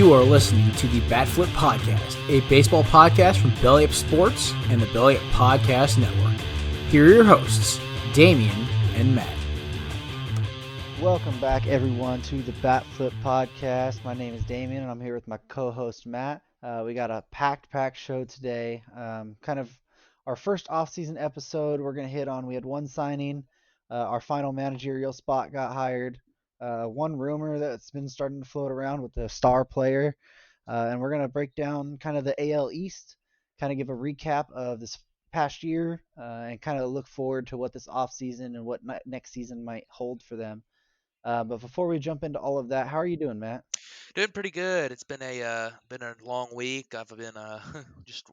You are listening to the Bat Flip Podcast, a baseball podcast from Belly Up Sports and the Belly Up Podcast Network. Here are your hosts, Damien and Matt. Welcome back, everyone, to the Bat Flip Podcast. My name is Damien, and I'm here with my co-host, Matt. We got a packed show today. Kind of our first off-season episode we're going to hit on. We had one signing. Our final managerial spot got hired. One rumor that's been starting to float around with the star player. And we're going to break down kind of the AL East, kind of give a recap of this past year, and kind of look forward to what this offseason and what next season might hold for them. But before we jump into all of that, how are you doing, Matt? Doing pretty good. It's been a long week. I've been just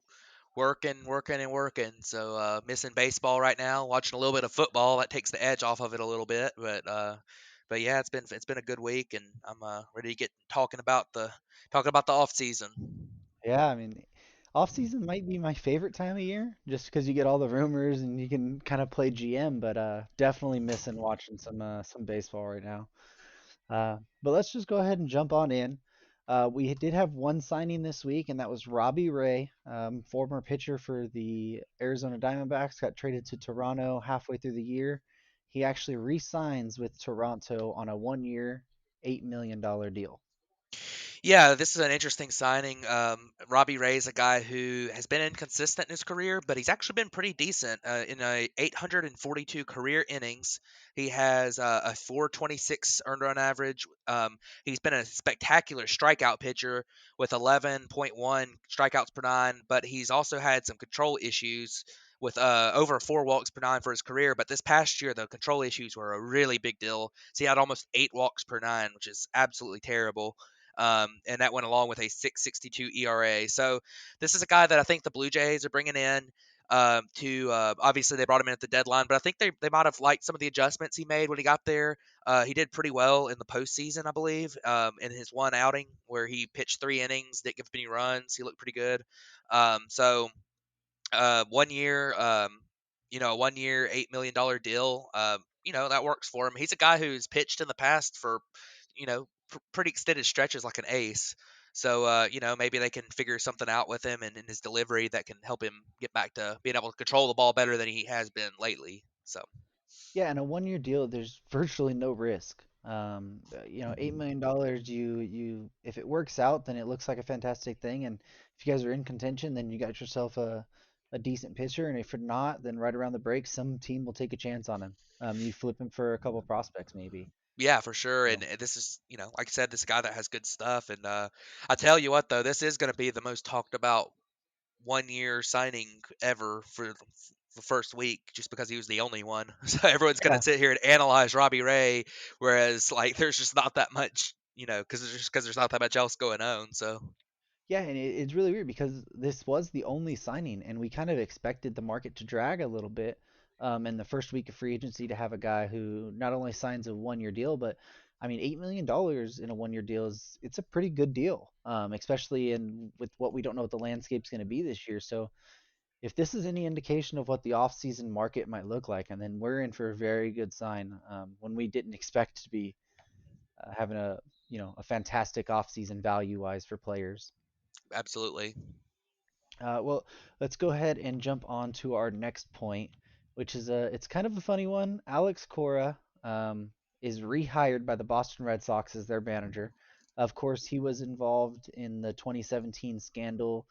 working. So missing baseball right now. Watching a little bit of football. That takes the edge off of it a little bit. But yeah, it's been a good week, and I'm ready to get talking about the off season. Yeah, I mean, off season might be my favorite time of year, just because you get all the rumors and you can kind of play GM. But definitely missing watching some baseball right now. But let's just go ahead and jump on in. We did have one signing this week, and that was Robbie Ray, former pitcher for the Arizona Diamondbacks, got traded to Toronto halfway through the year. He actually re-signs with Toronto on a 1-year, $8 million deal. Yeah, this is an interesting signing. Robbie Ray is a guy who has been inconsistent in his career, but he's actually been pretty decent. In 842 career innings, he has a 426 earned run average. He's been a spectacular strikeout pitcher with 11.1 strikeouts per nine, but he's also had some control issues with over 4 walks per nine for his career. But this past year, the control issues were a really big deal. So he had almost 8 walks per nine, which is absolutely terrible. And that went along with a 6.62 ERA. So this is a guy that I think the Blue Jays are bringing in to obviously they brought him in at the deadline, but I think they might have liked some of the adjustments he made when he got there. He did pretty well in the postseason, I believe, in his one outing where he pitched 3 innings, didn't give up any runs. He looked pretty good. So 1 year, a 1 year, $8 million deal. That works for him. He's a guy who's pitched in the past for, pretty extended stretches like an ace. So, maybe they can figure something out with him and in his delivery that can help him get back to being able to control the ball better than he has been lately. So, Yeah, and a 1-year deal, there's virtually no risk. $8 million, you if it works out, then it looks like a fantastic thing. And if you guys are in contention, then you got yourself a decent pitcher. And if you're not, then right around the break, some team will take a chance on him. You flip him for a couple prospects, maybe. yeah, for sure. So, And this is, like I said, this guy that has good stuff. And I tell you what, though, this is going to be the most talked about 1 year signing ever for the first week just because he was the only one. So everyone's going yeah, to sit here and analyze Robbie Ray, whereas like there's just not that much, because there's not that much else going on. So yeah, and it's really weird because this was the only signing, and we kind of expected the market to drag a little bit, in the first week of free agency to have a guy who not only signs a 1-year deal, but I mean, $8 million in a 1-year deal it's a pretty good deal, especially in with what we don't know what the landscape's going to be this year. So if this is any indication of what the off-season market might look like, and then we're in for a very good sign, when we didn't expect to be having a fantastic off-season value-wise for players. absolutely. Well, let's go ahead and jump on to our next point, which is it's kind of a funny one. Alex Cora is rehired by the Boston Red Sox as their manager. Of course, he was involved in the 2017 scandal,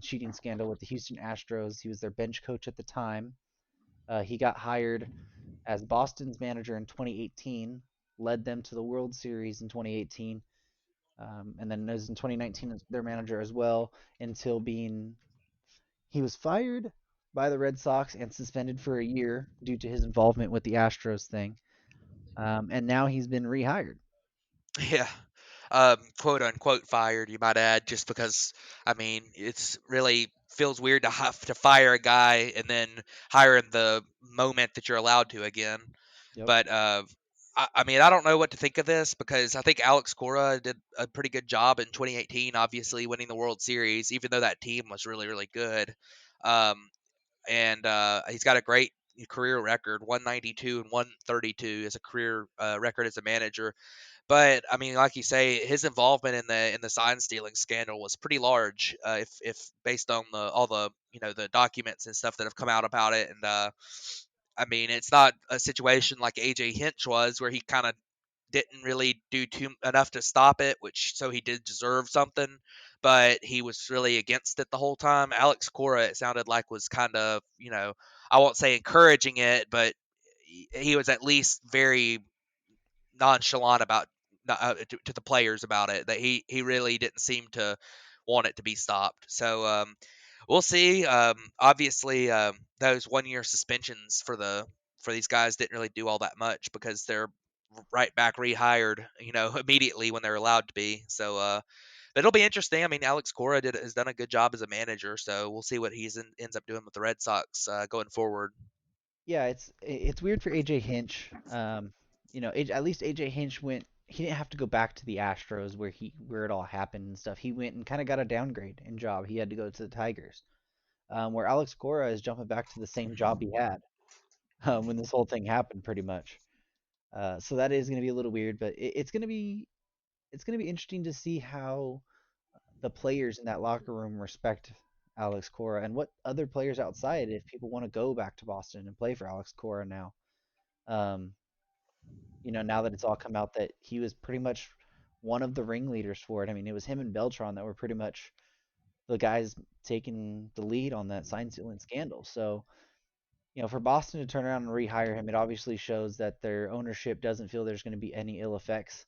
cheating scandal with the Houston Astros. He was their bench coach at the time. He got hired as Boston's manager in 2018, led them to the World Series in 2018, and then was in 2019 as their manager as well until he was fired by the Red Sox and suspended for a year due to his involvement with the Astros thing. And now he's been rehired. Yeah. Quote unquote fired, you might add, just because I mean it's really feels weird to have to fire a guy and then hire him the moment that you're allowed to again. Yep. But I mean, I don't know what to think of this because I think Alex Cora did a pretty good job in 2018, obviously winning the World Series, even though that team was really, really good. Um, and he's got a great, career record, 192 and 132 is a career record as a manager. But I mean, like you say, his involvement in the sign stealing scandal was pretty large. If based on all the the documents and stuff that have come out about it, and I mean, it's not a situation like AJ Hinch was, where he kind of didn't really do too enough to stop it, which so he did deserve something, but he was really against it the whole time. Alex Cora, it sounded like, was kind of, I won't say encouraging it, but he was at least very nonchalant about to the players about it. That he really didn't seem to want it to be stopped. So we'll see. Obviously, those 1 year suspensions for these guys didn't really do all that much because they're right back rehired, immediately when they're allowed to be. So it'll be interesting. I mean, Alex Cora has done a good job as a manager, so we'll see what ends up doing with the Red Sox going forward. Yeah, it's weird for AJ Hinch. At least AJ Hinch went. He didn't have to go back to the Astros where it all happened and stuff. He went and kind of got a downgrade in job. He had to go to the Tigers. Where Alex Cora is jumping back to the same job he had when this whole thing happened, pretty much. So that is going to be a little weird, but it's going to be interesting to see how the players in that locker room respect Alex Cora and what other players outside, if people want to go back to Boston and play for Alex Cora now. Um, now that it's all come out that he was pretty much one of the ringleaders for it. I mean, it was him and Beltran that were pretty much the guys taking the lead on that sign stealing scandal. So, for Boston to turn around and rehire him, it obviously shows that their ownership doesn't feel there's going to be any ill effects.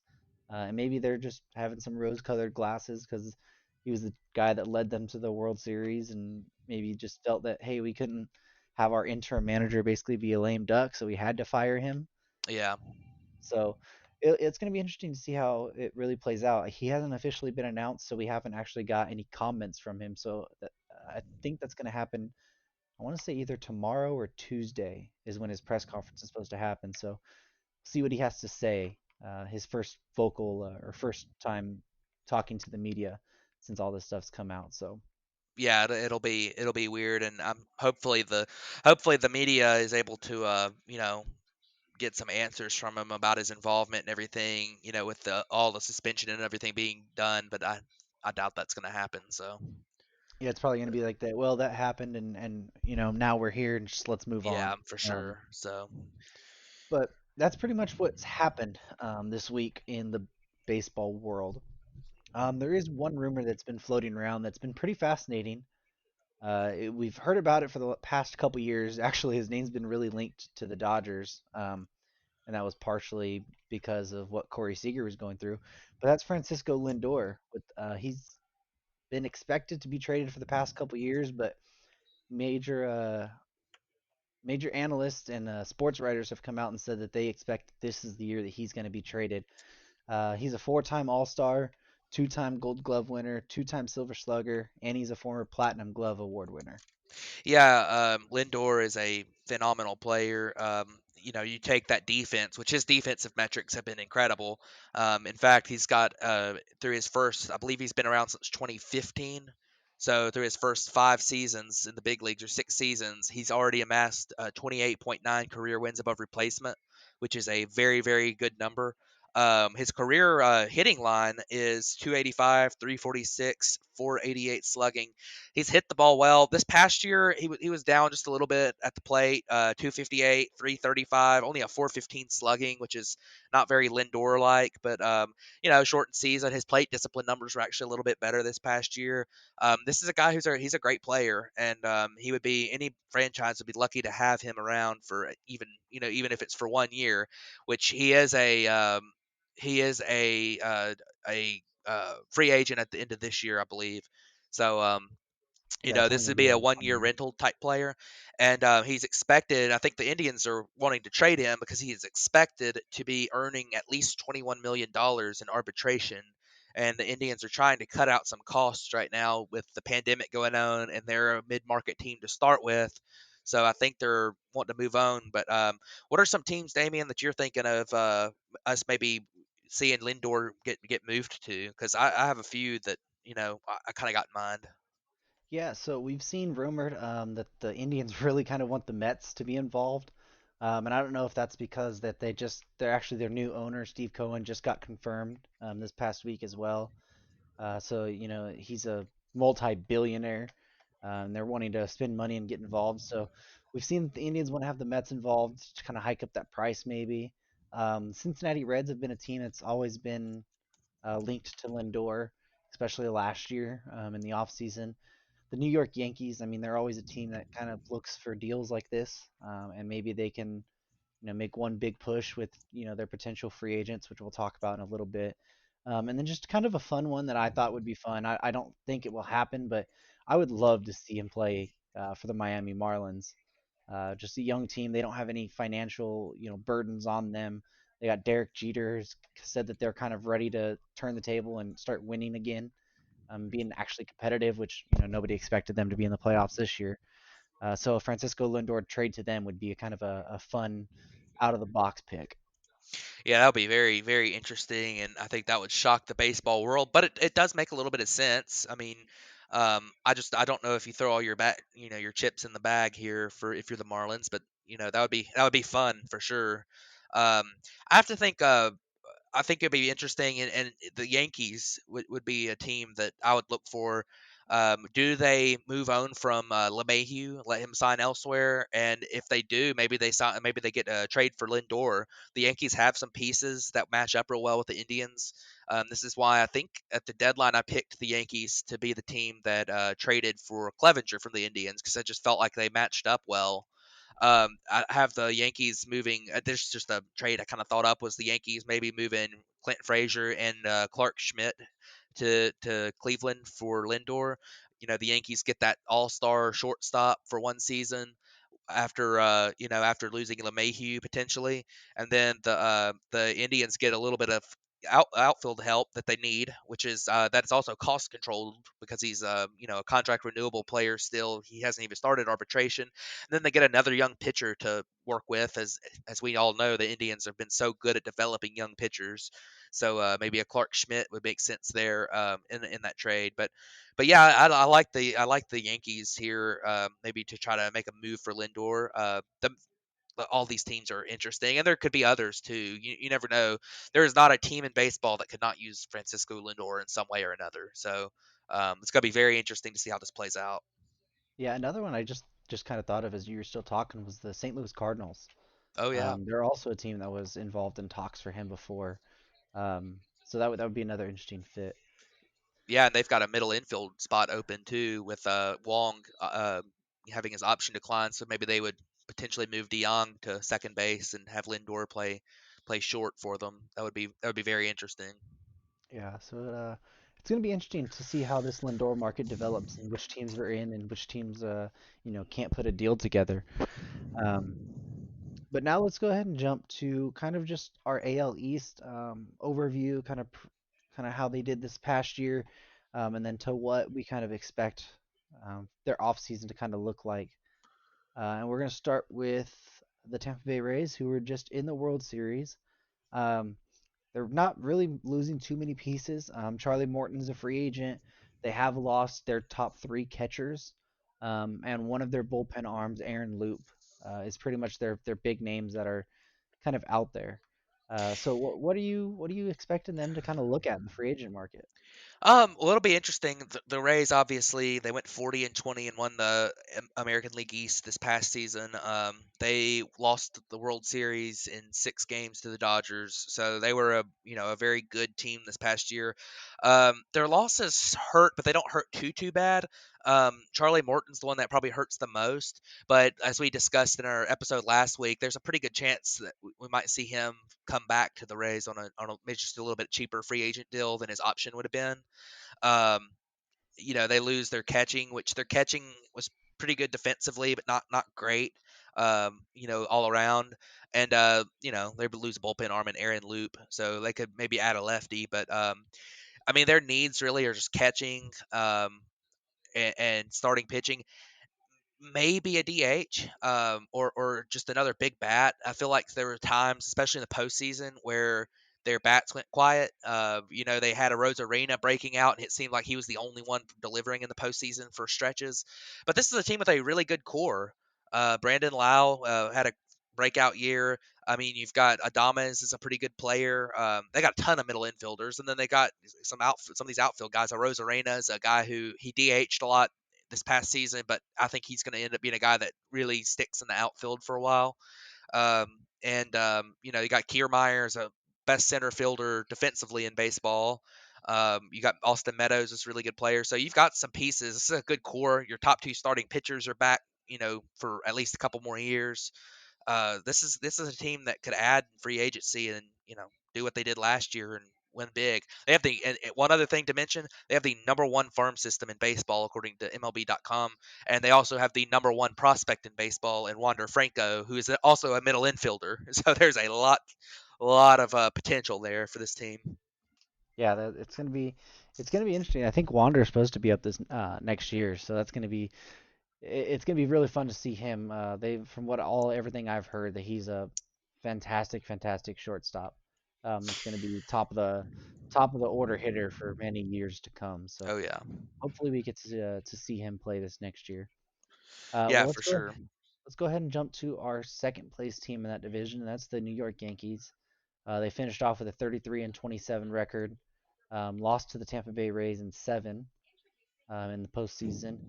And maybe they're just having some rose-colored glasses because he was the guy that led them to the World Series, and maybe just felt that, hey, we couldn't have our interim manager basically be a lame duck, so we had to fire him. Yeah. So it's going to be interesting to see how it really plays out. He hasn't officially been announced, so we haven't actually got any comments from him. So I think that's going to happen. I want to say either tomorrow or Tuesday is when his press conference is supposed to happen. So see what he has to say. His first vocal or first time talking to the media since all this stuff's come out. So Yeah, it'll be weird, and hopefully the media is able to get some answers from him about his involvement and everything, with all the suspension and everything being done, but I doubt that's going to happen. So yeah, it's probably going to be like that. Well, that happened, and now we're here, and just let's move on. yeah, for Um, sure. So but that's pretty much what's happened this week in the baseball world. There is one rumor that's been floating around that's been pretty fascinating. We've heard about it for the past couple years. Actually, his name's been really linked to the Dodgers, and that was partially because of what Corey Seager was going through. But that's Francisco Lindor. He's been expected to be traded for the past couple years, but major major analysts and sports writers have come out and said that they expect this is the year that he's going to be traded. He's a four-time All-Star, two-time Gold Glove winner, two-time Silver Slugger, and he's a former Platinum Glove Award winner. yeah, Lindor is a phenomenal player. You take that defense, which his defensive metrics have been incredible. In fact, he's got through his first, I believe he's been around since 2015. So through his first 5 seasons in the big leagues, or 6 seasons, he's already amassed 28.9 career wins above replacement, which is a very, very good number. His career hitting line is 285, 346, 488 slugging. He's hit the ball well. This past year, he was down just a little bit at the plate. 258, 335, only a 415 slugging, which is not very Lindor like. But shortened season, his plate discipline numbers were actually a little bit better this past year. This is a guy he's a great player, and he would be any franchise would be lucky to have him around for even if it's for 1 year, which he is a free agent at the end of this year, I believe. So Yeah, it's only this going would to be be a like 1 year 1 year. rental type player, and he's expected. I think the Indians are wanting to trade him because he is expected to be earning at least $21 million in arbitration. And the Indians are trying to cut out some costs right now with the pandemic going on, and they're a mid-market team to start with. So I think they're wanting to move on. But what are some teams, Damien, that you're thinking of us maybe seeing Lindor get moved to? Because I have a few that I kind of got in mind. Yeah, so we've seen rumored that the Indians really kind of want the Mets to be involved. And I don't know if that's because that they're actually their new owner, Steve Cohen, just got confirmed this past week as well. So, he's a multi-billionaire, and they're wanting to spend money and get involved. So we've seen that the Indians want to have the Mets involved to kind of hike up that price, maybe. Cincinnati Reds have been a team that's always been linked to Lindor, especially last year in the offseason. The New York Yankees, I mean, they're always a team that kind of looks for deals like this, and maybe they can make one big push with their potential free agents, which we'll talk about in a little bit. And then just kind of a fun one that I thought would be fun. I don't think it will happen, but I would love to see him play for the Miami Marlins. Just a young team. They don't have any financial burdens on them. They got Derek Jeter who's said that they're kind of ready to turn the table and start winning again, being actually competitive, which nobody expected them to be in the playoffs this year. So a Francisco Lindor trade to them would be a kind of a fun out of the box pick. Yeah, that would be very, very interesting, and I think that would shock the baseball world. But it does make a little bit of sense. I mean, I don't know if you throw all your chips in the bag here for if you're the Marlins, but that would be fun for sure. I have to think. I think it'd be interesting, and the Yankees would be a team that I would look for. Do they move on from LeMahieu, let him sign elsewhere? And if they do, maybe they get a trade for Lindor. The Yankees have some pieces that match up real well with the Indians. This is why I think at the deadline I picked the Yankees to be the team that traded for Clevenger from the Indians because I just felt like they matched up well. I have the Yankees moving. There's just a trade I kind of thought up was the Yankees maybe moving Clinton Frazier and Clark Schmidt to Cleveland for Lindor. The Yankees get that all-star shortstop for one season after losing LeMahieu potentially, and then the Indians get a little bit of outfield help that they need, which is that is also cost controlled because he's a contract renewable player still. He hasn't even started arbitration. And then they get another young pitcher to work with, as we all know, the Indians have been so good at developing young pitchers. So maybe a Clark Schmidt would make sense there in that trade, but yeah, I like the Yankees here, maybe to try to make a move for Lindor. All these teams are interesting, and there could be others too. You never know. There is not a team in baseball that could not use Francisco Lindor in some way or another. So it's going to be very interesting to see how this plays out. Yeah, another one I just kind of thought of as you were still talking was the St. Louis Cardinals. Oh yeah, They're also a team that was involved in talks for him before. So that would be another interesting fit. yeah, and they've got a middle infield spot open too with Wong having his option decline. So maybe they would potentially move DeYoung to second base and have Lindor play short for them. That would be very interesting. Yeah, so it's going to be interesting to see how this Lindor market develops and which teams are in and which teams can't put a deal together. Um, But now let's go ahead and jump to kind of just our AL East overview, kind of how they did this past year, and then to what we kind of expect their offseason to kind of look like. And we're going to start with the Tampa Bay Rays, who were just in the World Series. Um, they're not really losing too many pieces. Charlie Morton's a free agent. They have lost their top three catchers, and one of their bullpen arms, Aaron Loop, is pretty much their big names that are kind of out there. So what are you expecting them to kind of look at in the free agent market? Well, it'll be interesting. The Rays obviously they went 40-20 and won the American League East this past season. They lost the World Series in 6 games to the Dodgers, so they were a very good team this past year. Their losses hurt, but they don't hurt too bad. Charlie Morton's the one that probably hurts the most, but as we discussed in our episode last week, there's a pretty good chance that we might see him come back to the Rays on a maybe just a little bit cheaper free agent deal than his option would have been. Um, they lose their catching, which their catching was pretty good defensively, but not great. All around, and they would lose a bullpen arm and Aaron Loop, so they could maybe add a lefty. But I mean, their needs really are just catching and starting pitching, maybe a DH, or just another big bat. I feel like there were times, especially in the postseason, where their bats went quiet. They had a Rosarena breaking out, and it seemed like he was the only one delivering in the postseason for stretches. But this is a team with a really good core. Brandon Lau had a breakout year. I mean, you've got Adames is a pretty good player. They got a ton of middle infielders, and then they got some of these outfield guys. Rosarena is a guy who he DH'd a lot this past season, but I think he's going to end up being a guy that really sticks in the outfield for a while. You got Kiermaier as a best center fielder defensively in baseball. You got Austin Meadows is a really good player. So you've got some pieces. This is a good core. Your top two starting pitchers are back, for at least a couple more years. This is a team that could add free agency and do what they did last year and win big. They have one other thing to mention. They have the number one farm system in baseball according to MLB.com, and they also have the number one prospect in baseball in Wander Franco, who is also a middle infielder. So there's a lot of potential there for this team. Yeah, it's gonna be interesting. I think Wander's supposed to be up this next year, so it's gonna be really fun to see him. From everything I've heard, that he's a fantastic shortstop. That's gonna be top of the order hitter for many years to come. So Oh yeah, hopefully we get to see him play this next year. yeah, Well, for sure. let's go ahead and jump to our second place team in that division, and that's the New York Yankees. They finished off with a 33-27 record, lost to the Tampa Bay Rays in seven in the postseason.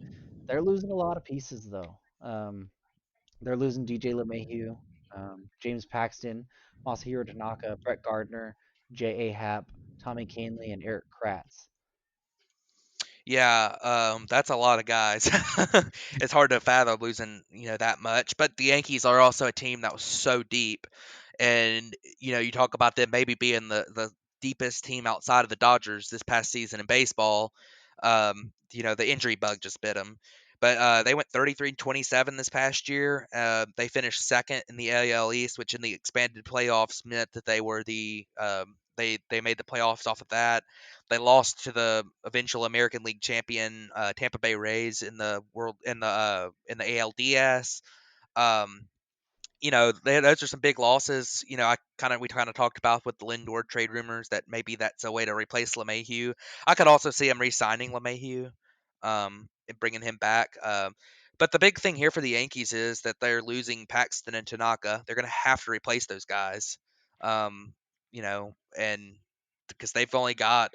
They're losing a lot of pieces though. They're losing DJ LeMahieu, James Paxton, Masahiro Tanaka, Brett Gardner, J.A. Happ, Tommy Kahnle, and Eric Kratz. Yeah, that's a lot of guys. It's hard to fathom losing, that much. But the Yankees are also a team that was so deep, and you talk about them maybe being the deepest team outside of the Dodgers this past season in baseball. The injury bug just bit them. But they went 33-27 this past year. They finished second in the AL East, which in the expanded playoffs meant that they were they made the playoffs off of that. They lost to the eventual American League champion Tampa Bay Rays in the ALDS. Um, those are some big losses. We kind of talked about with the Lindor trade rumors that maybe that's a way to replace LeMahieu. I could also see him re-signing LeMahieu, and bringing him back. But the big thing here for the Yankees is that they're losing Paxton and Tanaka. They're going to have to replace those guys. And because they've only got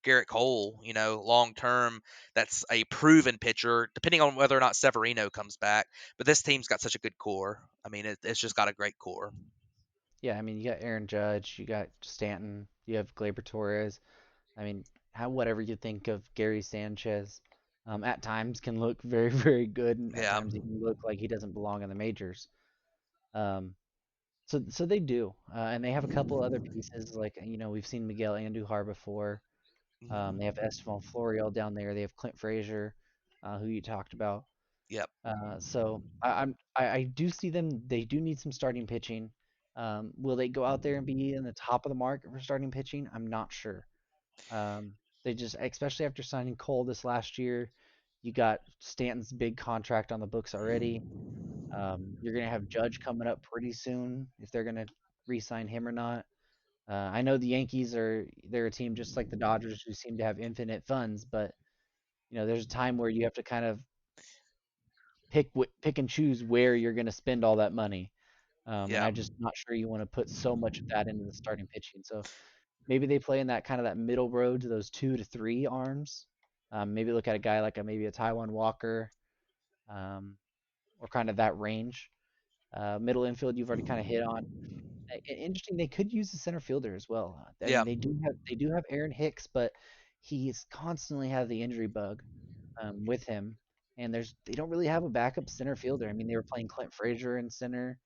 Garrett Cole, long term. That's a proven pitcher, depending on whether or not Severino comes back. But this team's got such a good core. I mean, it's just got a great core. Yeah, I mean, you got Aaron Judge, you got Stanton, you have Gleyber Torres. I mean, whatever you think of Gary Sanchez, at times can look very, very good, and at Yeah, times he can look like he doesn't belong in the majors. Um, so they do, and they have a couple other pieces like we've seen Miguel Andujar before. mhm, They have Estevan Florial down there. They have Clint Frazier, who you talked about. yep, I do see them. They do need some starting pitching. Will they go out there and be in the top of the market for starting pitching? I'm not sure. Um, they just, especially after signing Cole this last year, you got Stanton's big contract on the books already. You're gonna have Judge coming up pretty soon if they're gonna re-sign him or not. I know the Yankees they're a team just like the Dodgers who seem to have infinite funds, but there's a time where you have to kind of pick and choose where you're gonna spend all that money. And yeah, I'm just not sure you want to put so much of that into the starting pitching. So maybe they play in that kind of that middle road to those 2 to 3 arms. Maybe look at a guy like maybe a Taiwan Walker, um, or kind of that range. Middle infield you've already kind of hit on. Interesting, they could use the center fielder as well. I yeah, mean, they do have Aaron Hicks, but he's constantly had the injury bug with him, and they don't really have a backup center fielder. I mean, they were playing Clint Frazier in center,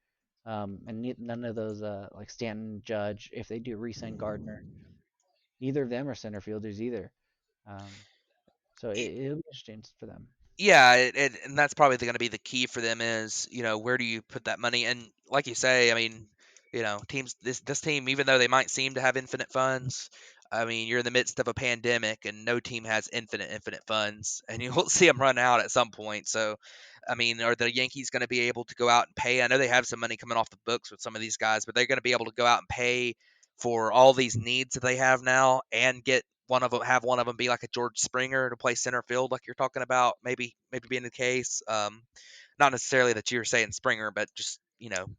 and none of those like Stanton, Judge, if they do re-sign Gardner, neither of them are center fielders either. Um, so it'll be interesting for them. yeah, and that's probably going to be the key for them is where do you put that money? And like you say, I mean, teams this team, even though they might seem to have infinite funds, I mean, you're in the midst of a pandemic, and no team has infinite funds, and you'll see them run out at some point. So I mean, are the Yankees going to be able to go out and pay? I know they have some money coming off the books with some of these guys, but they're going to be able to go out and pay for all these needs that they have now and get one of them be like a George Springer to play center field, like you're talking about, maybe being the case. Not necessarily that you're saying Springer, but just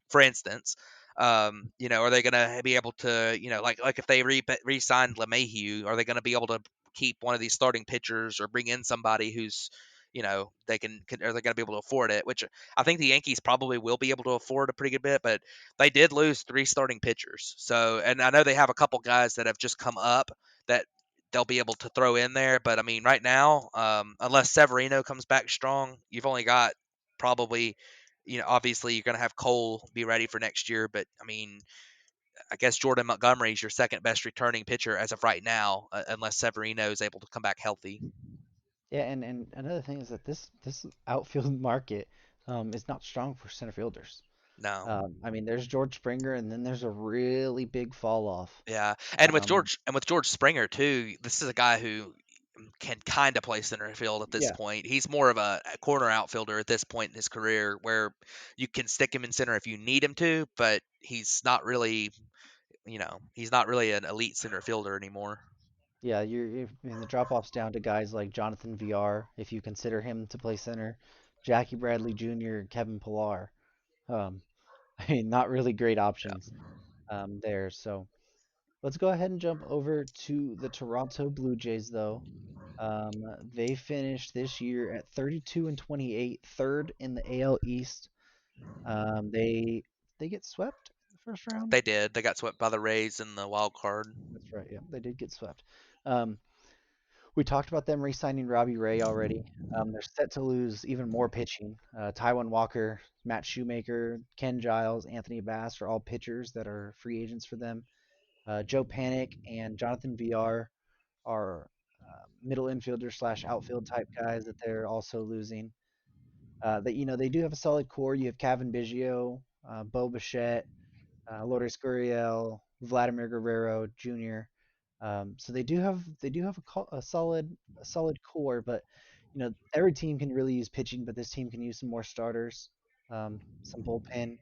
for instance, are they going to be able to, like if they re-signed LeMahieu, are they going to be able to keep one of these starting pitchers or bring in somebody who's they are they going to be able to afford it, which I think the Yankees probably will be able to afford a pretty good bit, but they did lose 3 starting pitchers. So, and I know they have a couple guys that have just come up that they'll be able to throw in there, but I mean, right now, unless Severino comes back strong, you've only got probably, obviously you're going to have Cole be ready for next year, but I mean, I guess Jordan Montgomery is your second best returning pitcher as of right now, unless Severino is able to come back healthy. Yeah, and another thing is that this outfield market is not strong for center fielders. No. I mean, there's George Springer, and then there's a really big fall off. Yeah, and with Um, George Springer too, this is a guy who can kind of play center field at this yeah, point. He's more of a corner outfielder at this point in his career, where you can stick him in center if you need him to, but he's not really an elite center fielder anymore. yeah, I mean, the drop off's down to guys like Jonathan VR, if you consider him to play center, Jackie Bradley Jr., Kevin Pillar. Um, I mean, not really great options there. So let's go ahead and jump over to the Toronto Blue Jays, though. They finished this year at 32 and 28, third in the AL East. They get swept in the first round. They did. They got swept by the Rays in the wild card. That's right. Yeah, they did get swept. Um, we talked about them re-signing Robbie Ray already. They're set to lose even more pitching. Taiwan Walker, Matt Shoemaker, Ken Giles, Anthony Bass are all pitchers that are free agents for them. Joe Panic and Jonathan VR are middle infielder slash outfield type guys that they're also losing. That they do have a solid core. You have Kevin Biggio, Bo Bichette, Lourdes Gurriel, Vladimir Guerrero Jr. So they do have a solid core, but every team can really use pitching, but this team can use some more starters, some bullpen,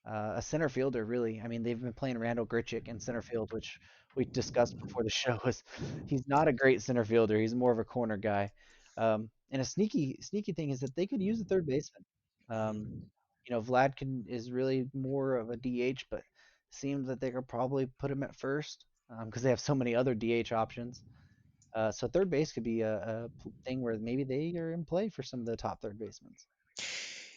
a center fielder, really. I mean, they've been playing Randall Grichuk in center field, which we discussed before the show. Was He's not a great center fielder. He's more of a corner guy. And a sneaky thing is that they could use a third baseman. Um, Vlad is really more of a DH, but seems that they could probably put him at first because they have so many other DH options. So third base could be a thing where maybe they are in play for some of the top third basemen.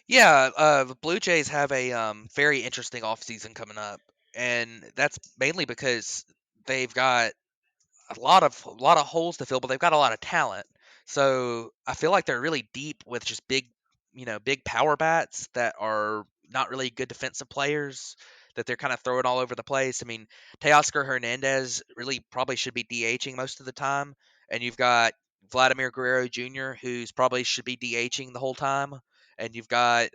Yeah, the Blue Jays have a very interesting offseason coming up, and that's mainly because they've got a lot of holes to fill, but they've got a lot of talent. So I feel like they're really deep with just big power bats that are not really good defensive players. That they're kind of throwing all over the place. I mean, Teoscar Hernandez really probably should be DHing most of the time, and you've got Vladimir Guerrero Jr., who's probably should be DHing the whole time, and you got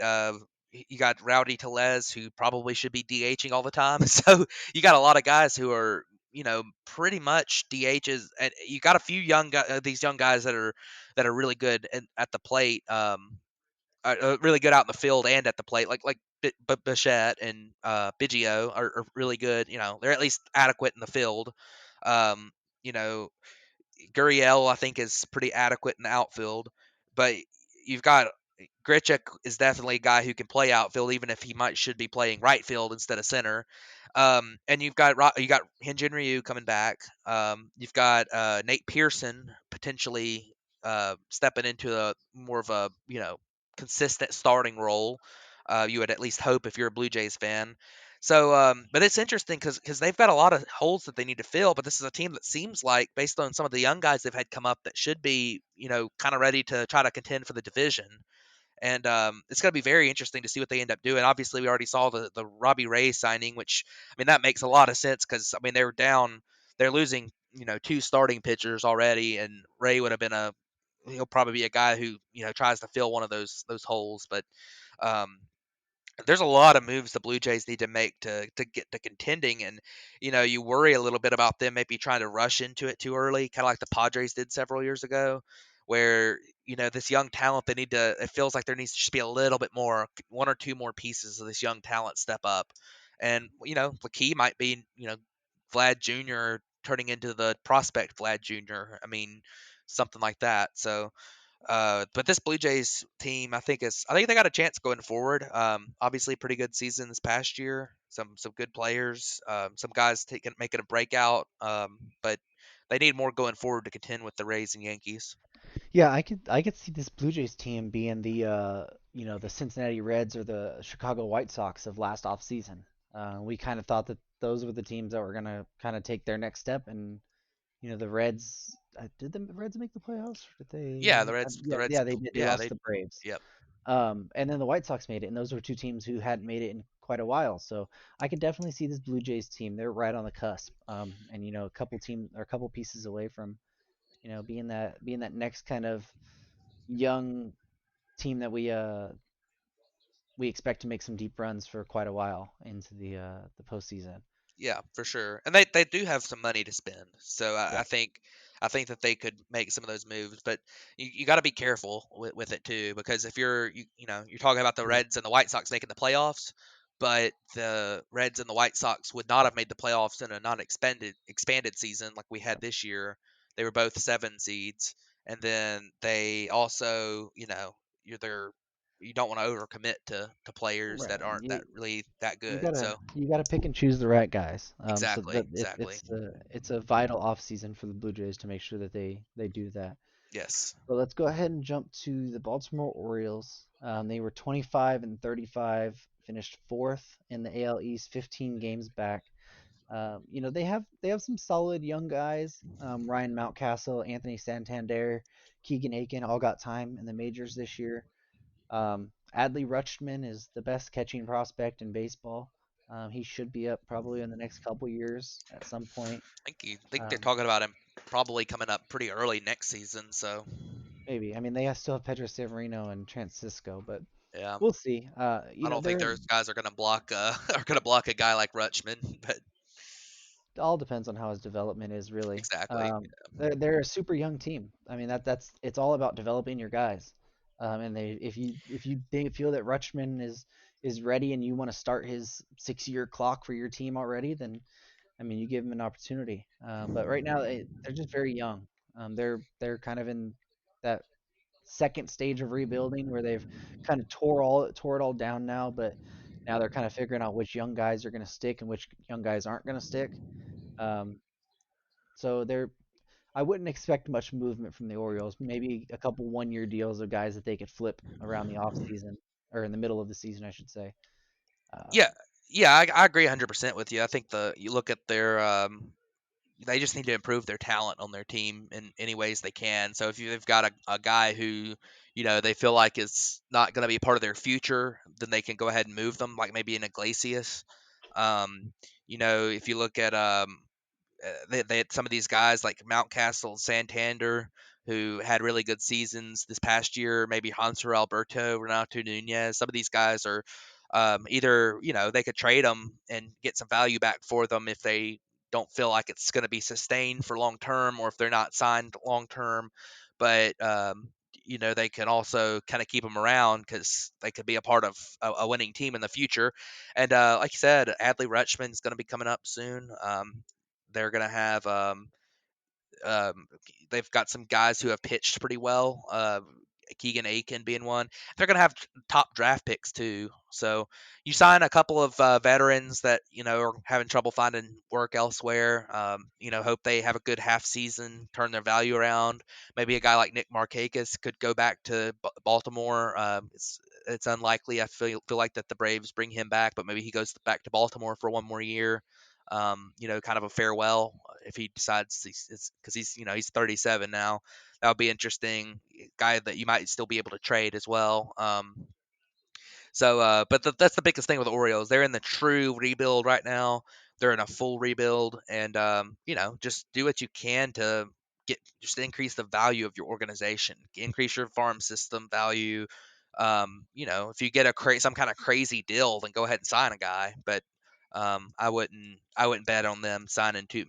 Rowdy Tellez, who probably should be DHing all the time. So you got a lot of guys who are pretty much DHs, and you got a few these young guys that are really good at the plate, really good out in the field and at the plate, like Bichette and Biggio are really good. They're at least adequate in the field. Um, you know, Gurriel, I think, is pretty adequate in the outfield, but you've got Grichuk is definitely a guy who can play outfield, even if he should be playing right field instead of center. And you got Hyun-Jin Ryu coming back. You've got Nate Pearson potentially stepping into a more of a consistent starting role. You would at least hope if you're a Blue Jays fan. So, but it's interesting because they've got a lot of holes that they need to fill. But this is a team that seems like, based on some of the young guys they've had come up, that should be kind of ready to try to contend for the division. And it's going to be very interesting to see what they end up doing. Obviously, we already saw the Robbie Ray signing, which I mean that makes a lot of sense because I mean they're losing 2 starting pitchers already, and Ray would have been he'll probably be a guy who tries to fill one of those holes. But um, there's a lot of moves the Blue Jays need to make to get to contending, and you worry a little bit about them maybe trying to rush into it too early, kind of like the Padres did several years ago, where this young talent, it feels like there needs to just be a little bit more, one or two more pieces of this young talent step up. And, the key might be, Vlad Jr. turning into the prospect Vlad Jr. I mean, something like that. So, but this Blue Jays team, I think they got a chance going forward. Obviously, pretty good season this past year. Some good players. Some guys making a breakout. But they need more going forward to contend with the Rays and Yankees. Yeah, I could see this Blue Jays team being the Cincinnati Reds or the Chicago White Sox of last off season. We kind of thought that those were the teams that were gonna kind of take their next step, and the Reds. Did the Reds make the playoffs? Or did Yeah, they? The Yeah, Reds, yeah, they did. They yeah, lost to the Braves. yep, And then the White Sox made it, and those were two teams who hadn't made it in quite a while. So I could definitely see this Blue Jays team. They're right on the cusp. And a couple pieces away from being that next kind of young team that we expect to make some deep runs for quite a while into the postseason. yeah, for sure. And they do have some money to spend, so Yeah. I think that they could make some of those moves. But you got to be careful with it too, because if you're talking about the Yeah. Reds and the White Sox making the playoffs, but the Reds and the White Sox would not have made the playoffs in a non expanded season like we had this year. They were both 7 seeds, and then they also, you're there. You don't want to overcommit to players Right. that aren't that really that You good. gotta So you gotta pick and choose the right guys. So exactly, that exactly. it's a vital off season for the Blue Jays to make sure that they do that. Yes. But let's go ahead and jump to the Baltimore Orioles. They were 25 and 35, finished fourth in the AL East, 15 games back. They have some solid young guys. Ryan Mountcastle, Anthony Santander, Keegan Aiken all got time in the majors this year. Adley Rutschman is the best catching prospect in baseball. He should be up probably in the next couple years at some point. I think they're Um, talking about him probably coming up pretty early next season. So Maybe. I mean, they still have Pedro Severino and Francisco, but yeah, we'll see. I don't think They're those guys are going to block are going to block a guy like Rutschman. But it all depends on how his development is really. exactly. They're a super young team. I mean that's it's all about developing your guys. And if you feel that Rutschman is ready and you want to start his 6-year clock for your team already, then I mean you give him an opportunity. But right now they're just very young. They're kind of in that second stage of rebuilding where they've kind of tore it all down now, but now they're kind of figuring out which young guys are going to stick and which young guys aren't going to stick. Um, so I wouldn't expect much movement from the Orioles. Maybe a couple 1-year deals of guys that they could flip around the off season or in the middle of the season, I should say. Yeah, Um, yeah, I agree 100% with you. I think you look at their they just need to improve their talent on their team in any ways they can. So if they've got a guy who they feel like is not going to be part of their future, then they can go ahead and move them, like maybe an Iglesias. Um, if you look at they had some of these guys like Mountcastle, Santander, who had really good seasons this past year. Maybe Hanser Alberto, Renato Nunez. Some of these guys are either they could trade them and get some value back for them if they don't feel like it's going to be sustained for long term, or if they're not signed long term. But they can also kind of keep them around because they could be a part of a winning team in the future. And like you said, Adley Rutschman is going to be coming up soon. They're going to have um, they've got some guys who have pitched pretty well. Keegan Aiken being one. They're going to have top draft picks too. So you sign a couple of veterans that are having trouble finding work elsewhere. Hope they have a good half season, turn their value around. Maybe a guy like Nick Markakis could go back to Baltimore. It's unlikely. I feel like that the Braves bring him back, but maybe he goes back to Baltimore for one more year. Kind of a farewell if he decides because he's 37 now. That would be interesting. Guy that you might still be able to trade as well. But that's the biggest thing with the Orioles. They're in the true rebuild right now. They're in a full rebuild, and just do what you can to just increase the value of your organization, increase your farm system value. If you get some kind of crazy deal, then go ahead and sign a guy. But I wouldn't bet on them signing too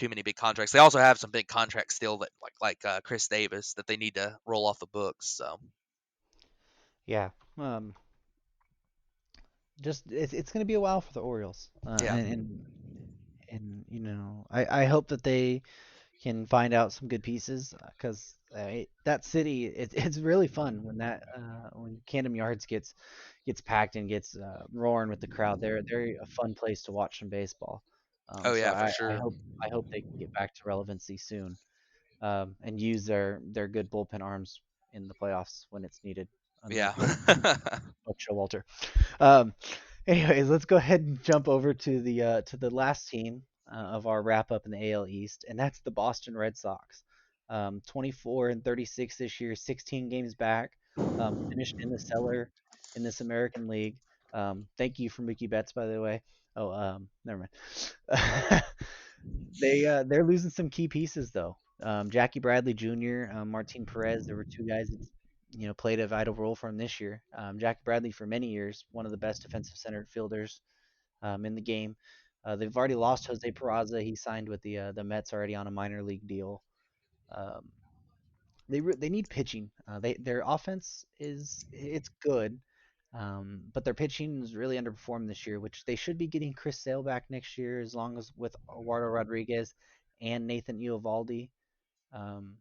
many big contracts. They also have some big contracts still that Chris Davis that they need to roll off the books. So Yeah. Um, just it's going to be a while for the Orioles, yeah, and I hope that they can find out some good pieces because that city it's really fun when that when Camden Yards gets packed and gets roaring with the crowd. They're a fun place to watch some baseball. oh So yeah, for I sure. hope they can get back to relevancy soon, and use their good bullpen arms in the playoffs when it's needed, Yeah. unlike Showalter. Um, Anyways, let's go ahead and jump over to the last team of our wrap up in the AL East, and that's the Boston Red Sox. 24 and 36 this year, 16 games back, finished in the cellar in this American League. Thank you for Mookie Betts, by the way. Oh, never mind. They're losing some key pieces though. Jackie Bradley Jr., Martin Perez. There were two guys that played a vital role for him this year. Jackie Bradley for many years, one of the best defensive centered fielders in the game. They've already lost Jose Peraza. He signed with the Mets already on a minor league deal. Um, they need pitching. Their offense is it's good, but their pitching is really underperformed this year, which they should be getting Chris Sale back next year, as long as with Eduardo Rodriguez and Nathan Eovaldi. Um,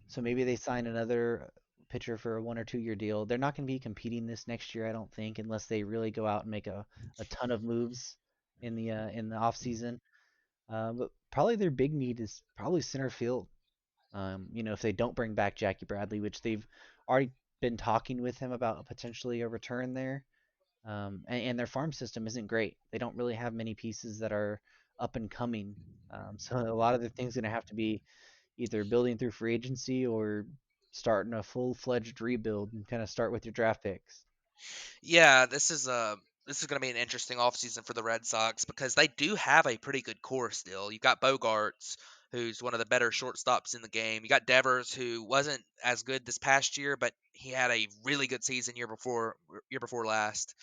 so maybe they sign another pitcher for a 1 or 2 year deal. They're not going to be competing this next year, I don't think, unless they really go out and make a ton of moves in the off season. But probably their big need is probably center field. If they don't bring back Jackie Bradley, which they've already been talking with him about potentially a return there, and their farm system isn't great. They don't really have many pieces that are up and coming. So a lot of the things going to have to be either building through free agency or starting a full-fledged rebuild and kind of start with your draft picks. Yeah, this is going to be an interesting offseason for the Red Sox because they do have a pretty good core still. You've got Bogarts, who's one of the better shortstops in the game. You got Devers, who wasn't as good this past year, but he had a really good season year before last.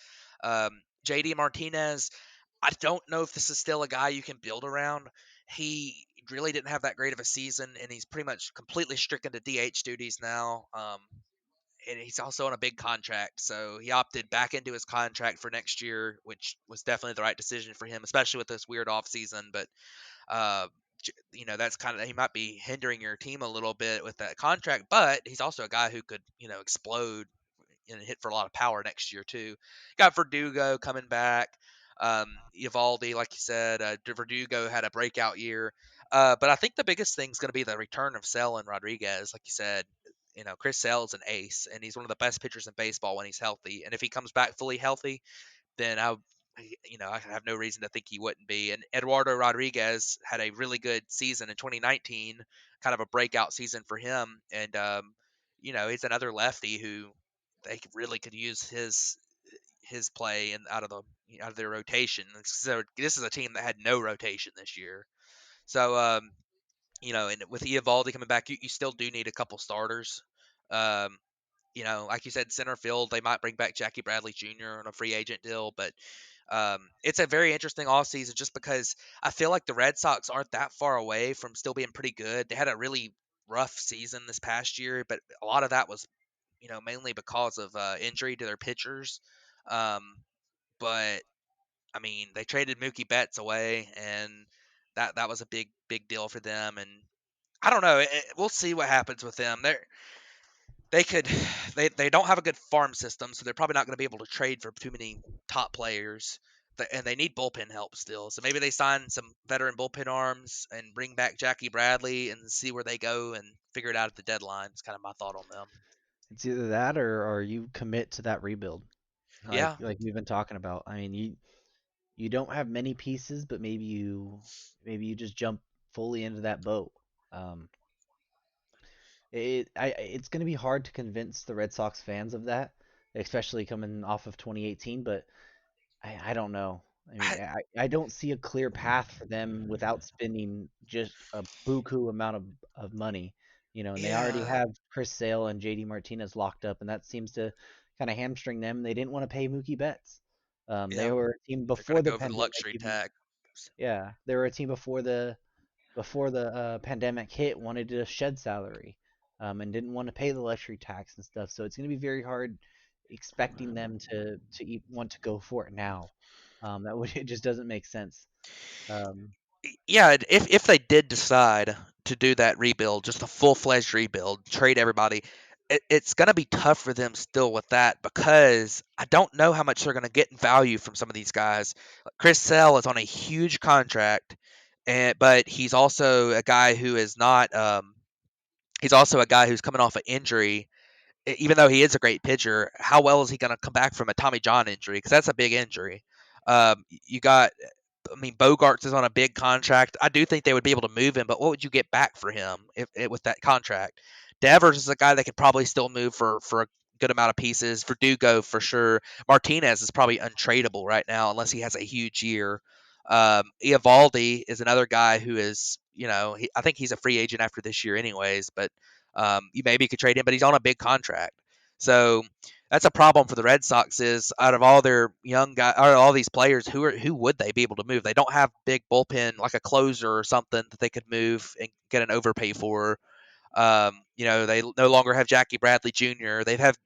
JD Martinez, I don't know if this is still a guy you can build around. He really didn't have that great of a season, and he's pretty much completely stricken to DH duties now. And he's also on a big contract, so he opted back into his contract for next year, which was definitely the right decision for him, especially with this weird off season. But uh, that's kind of he might be hindering your team a little bit with that contract, but he's also a guy who could explode and hit for a lot of power next year too. Got Verdugo coming back. Evaldi, like you said, Verdugo had a breakout year. But I think the biggest thing is going to be the return of Sale and Rodriguez. Like you said, Chris Sale is an ace, and he's one of the best pitchers in baseball when he's healthy. And if he comes back fully healthy, then I have no reason to think he wouldn't be. And Eduardo Rodriguez had a really good season in 2019, kind of a breakout season for him. And he's another lefty who they really could use his play and out of their rotation. So this is a team that had no rotation this year. So and with Eovaldi coming back, you still do need a couple starters. Um, like you said, center field, they might bring back Jackie Bradley Jr. on a free agent deal, but it's a very interesting offseason just because I feel like the Red Sox aren't that far away from still being pretty good. They had a really rough season this past year, but a lot of that was, mainly because of injury to their pitchers. Um, but I mean, they traded Mookie Betts away, and that was a big deal for them. And I don't know. We'll see what happens with them. They could they don't have a good farm system, so they're probably not going to be able to trade for too many top players. And they need bullpen help still. So maybe they sign some veteran bullpen arms and bring back Jackie Bradley and see where they go and figure it out at the deadline. It's kind of my thought on them. It's either that or you commit to that rebuild, like Yeah, we've been talking about. I mean, you don't have many pieces, but maybe you just jump fully into that boat. Um, it's going to be hard to convince the Red Sox fans of that, especially coming off of 2018. But I don't know. I mean, I, I don't see a clear path for them without spending just a buku amount of money, and they already yeah. have Chris Sale and JD Martinez locked up, and that seems to kind of hamstring them. They didn't want to pay Mookie Betts. They Yeah, were a team they're gonna before the go for the pandemic luxury even. tag. Yeah, they were a team before the pandemic hit, wanted to shed salary, and didn't want to pay the luxury tax and stuff. So it's going to be very hard expecting them to want to go for it now. It just doesn't make sense. Um, Yeah, if they did decide to do that rebuild, just a full-fledged rebuild, trade everybody, it's going to be tough for them still with that because I don't know how much they're going to get in value from some of these guys. Chris Sale is on a huge contract, but he's also a guy who is not. He's also a guy who's coming off an injury. Even though he is a great pitcher, how well is he going to come back from a Tommy John injury? Because that's a big injury. You got I mean, Bogarts is on a big contract. I do think they would be able to move him, but what would you get back for him with that contract? Devers is a guy that could probably still move for a good amount of pieces. Verdugo for sure. Martinez is probably untradeable right now unless he has a huge year. Eovaldi is another guy who is, I think he's a free agent after this year, anyways. But you maybe could trade him, but he's on a big contract. So that's a problem for the Red Sox is out of all their young guys, out of all these players, who would they be able to move? They don't have big bullpen like a closer or something that they could move and get an overpay for. They no longer have Jackie Bradley Jr. They've have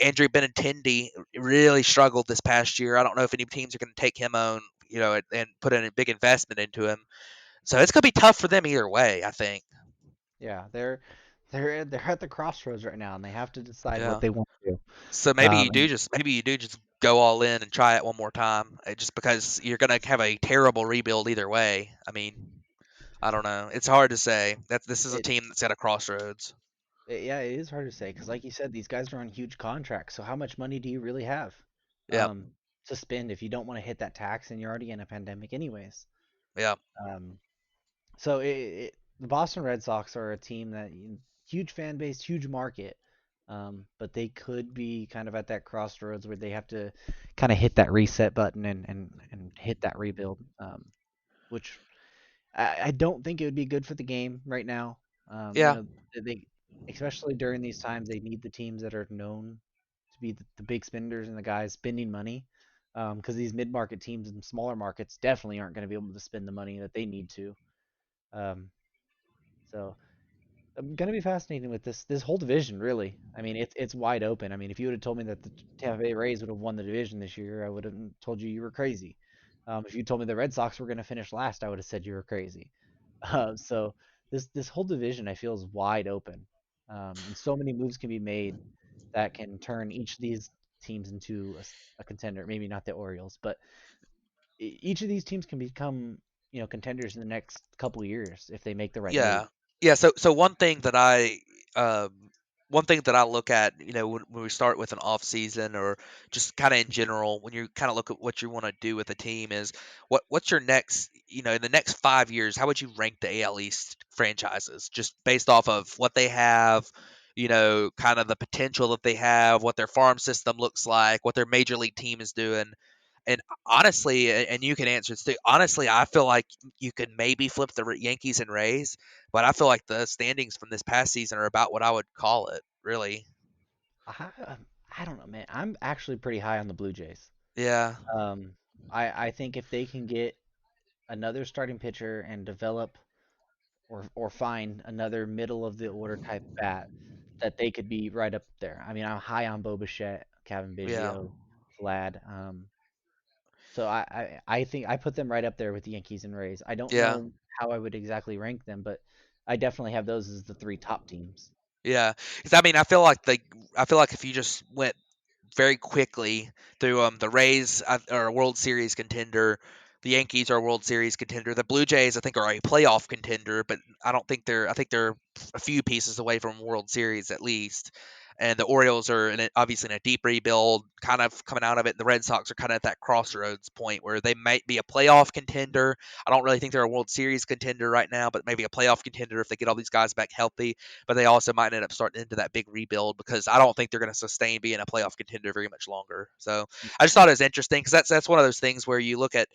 Andrew Benintendi really struggled this past year. I don't know if any teams are going to take him on, and put in a big investment into him. So it's going to be tough for them either way, I think. yeah, they're at the crossroads right now, and they have to decide what Yeah. they want to do. So And maybe you do just go all in and try it one more time, just because you're gonna have a terrible rebuild either way. I mean, I don't know. It's hard to say. That this is a it, team that's at a crossroads. yeah, it is hard to say because, like you said, these guys are on huge contracts. So how much money do you really have Yeah, um, to spend if you don't want to hit that tax and you're already in a pandemic anyways? yeah, Um, So the Boston Red Sox are a team that huge fan base, huge market, but they could be kind of at that crossroads where they have to kind of hit that reset button and hit that rebuild, which I don't think it would be good for the game right now. yeah, They especially during these times they need the teams that are known to be the big spenders and the guys spending money. Because these mid-market teams and smaller markets definitely aren't going to be able to spend the money that they need to. Um, so gonna be fascinating with this whole division, really. I mean, it's wide open. I mean, if you would have told me that the Tampa Bay Rays would have won the division this year, I would have told you were crazy. If you told me the Red Sox were gonna finish last, I would have said you were crazy. So this whole division, I feel, is wide open, and so many moves can be made that can turn each of these teams into a contender. Maybe not the Orioles, but each of these teams can become contenders in the next couple years if they make the right move. yeah, yeah. So um, one thing that I look at, when we start with an off season or just kind of in general, when you kind of look at what you want to do with a team, is what's your next, in the next 5 years, how would you rank the AL East franchises just based off of what they have, kind of the potential that they have, what their farm system looks like, what their major league team is doing. And honestly, and you can answer this too. Honestly, I feel like you could maybe flip the Yankees and Rays, but I feel like the standings from this past season are about what I would call it, really. I, I don't know, man. I'm actually pretty high on the Blue Jays. Yeah, Um, I think if they can get another starting pitcher and develop or find another middle of the order type bat, that they could be right up there. I mean, I'm high on Bo Bichette, Kevin yeah, Biggio, Vlad. So I think I put them right up there with the Yankees and Rays. I don't yeah, know how I would exactly rank them, but I definitely have those as the three top teams. yeah. Because I mean, I feel like if you just went very quickly through the Rays are a World Series contender. The Yankees are a World Series contender. The Blue Jays, I think, are a playoff contender, but I don't think they're. I think they're a few pieces away from World Series at least. And the Orioles are obviously in a deep rebuild, kind of coming out of it. And the Red Sox are kind of at that crossroads point where they might be a playoff contender. I don't really think they're a World Series contender right now, but maybe a playoff contender if they get all these guys back healthy. But they also might end up starting into that big rebuild because I don't think they're going to sustain being a playoff contender very much longer. So I just thought it was interesting because that's one of those things where you look at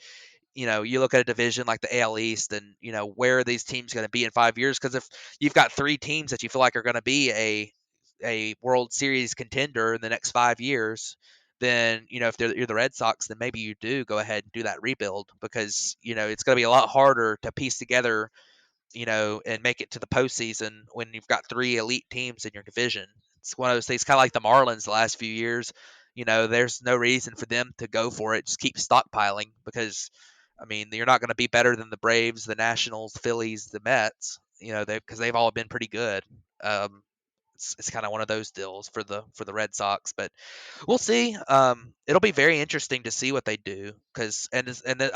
a division like the AL East and where are these teams going to be in 5 years? Because if you've got three teams that you feel like are going to be a World Series contender in the next 5 years, then if you're the Red Sox, then maybe you do go ahead and do that rebuild because it's going to be a lot harder to piece together and make it to the postseason when you've got three elite teams in your division. It's one of those things, kind of like the Marlins the last few years. There's no reason for them to go for it. Just keep stockpiling because, I mean, you're not going to be better than the Braves, the Nationals, Phillies, the Mets. Because they've all been pretty good. It's kind of one of those deals for the Red Sox, but we'll see. It'll be very interesting to see what they do because and then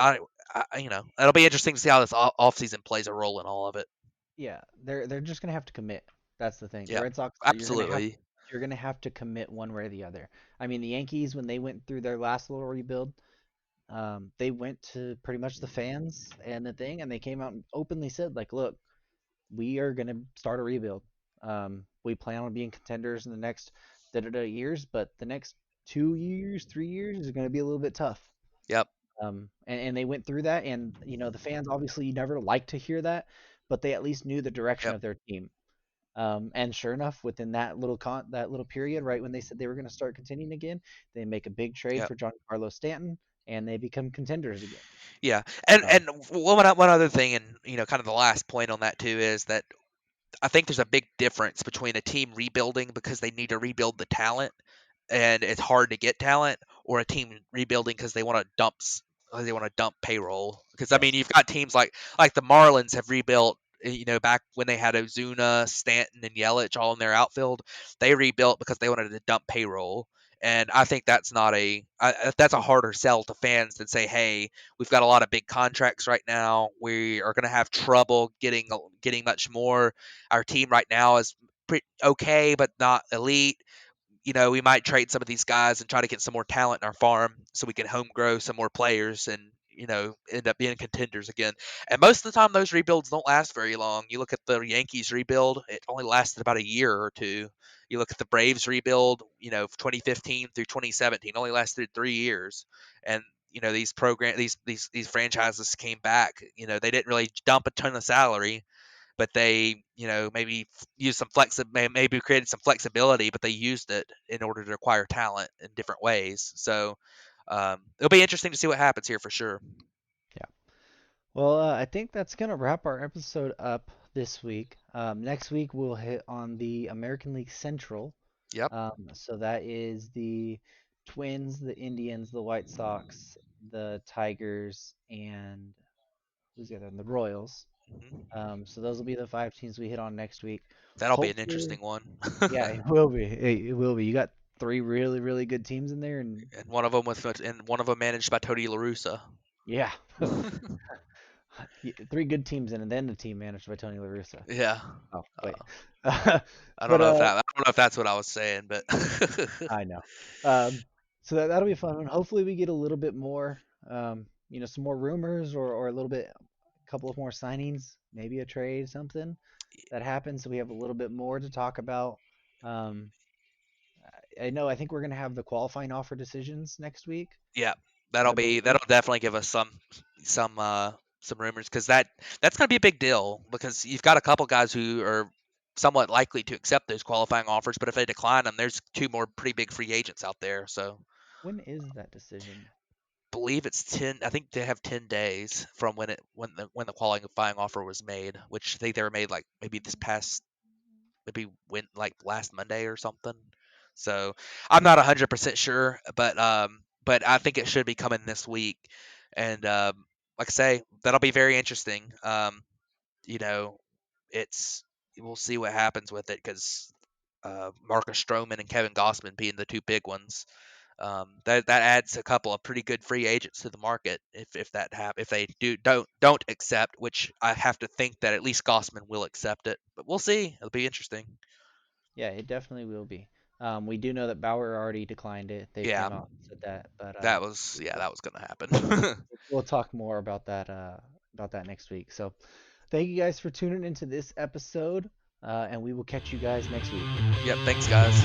it'll be interesting to see how this offseason plays a role in all of it. Yeah, they're just gonna have to commit. That's the thing. The Yeah, Red Sox, absolutely. you're gonna have to commit one way or the other. I mean, the Yankees when they went through their last little rebuild, they went to pretty much the fans and the thing, and they came out and openly said like, look, we are gonna start a rebuild. We plan on being contenders in the next years, but the next 2 years, 3 years is gonna be a little bit tough. Yep. And they went through that, and the fans obviously never like to hear that, but they at least knew the direction Yep. of their team. And sure enough, within that little period, right when they said they were going to start contending again, they make a big trade Yep. for Giancarlo Stanton, and they become contenders again. Yeah. And So one other thing, and kind of the last point on that too is that I think there's a big difference between a team rebuilding because they need to rebuild the talent and it's hard to get talent, or a team rebuilding because they want to dump payroll. Because I mean, yes, you've got teams like the Marlins have rebuilt. Back when they had Ozuna, Stanton, and Yelich all in their outfield, they rebuilt because they wanted to dump payroll. And I think that's a harder sell to fans than say, hey, we've got a lot of big contracts right now. We are going to have trouble getting much more. Our team right now is pretty okay, but not elite. We might trade some of these guys and try to get some more talent in our farm so we can home grow some more players and end up being contenders again. And most of the time, those rebuilds don't last very long. You look at the Yankees rebuild; it only lasted about a year or two. You look at the Braves rebuild, 2015 through 2017, only lasted 3 years. And these franchises came back. They didn't really dump a ton of salary, but they maybe use some maybe created some flexibility, but they used it in order to acquire talent in different ways. So it'll be interesting to see what happens here for sure. yeah. Well, I think that's gonna wrap our episode up this week. Next week we'll hit on the American League Central. Yep. So that is the Twins, the Indians, the White Sox, the Tigers, and who's the other one? The Royals. Hmm. So those will be the five teams we hit on next week. That'll be an Hopefully, interesting one. yeah, it will be. It will be. You got three really, really good teams in there, and And one of them managed by Tony La Russa. yeah, three good teams in, and then the team managed by Tony La Russa. Yeah. Oh, wait. I don't But know if that. I don't know if that's what I was saying, but I know. Um, so that'll be a fun one. Hopefully, we get a little bit more, some more rumors or a little bit, a couple of more signings, maybe a trade, something that happens, so we have a little bit more to talk about. Um, I think we're gonna have the qualifying offer decisions next week. yeah, I believe. that'll definitely give us some rumors because that's going to be a big deal because you've got a couple guys who are somewhat likely to accept those qualifying offers, but if they decline them, there's two more pretty big free agents out there. So When is that decision? believe it's 10. I think they have 10 days from when the qualifying offer was made, which I think they were made like maybe this past maybe went like last Monday or something. So I'm not 100% sure, but I think it should be coming this week. And like I say, that'll be very interesting. You know, it's we'll see what happens with it because Marcus Stroman and Kevin Gossman being the two big ones. That adds a couple of pretty good free agents to the market if they don't accept, which I have to think that at least Gossman will accept it, but we'll see. It'll be interesting. Yeah, it definitely will be. We do know that Bauer already declined it. They Yeah, came out and said that, but that was gonna happen. we'll talk more about that next week. So, thank you guys for tuning into this episode, and we will catch you guys next week. Yep, thanks guys.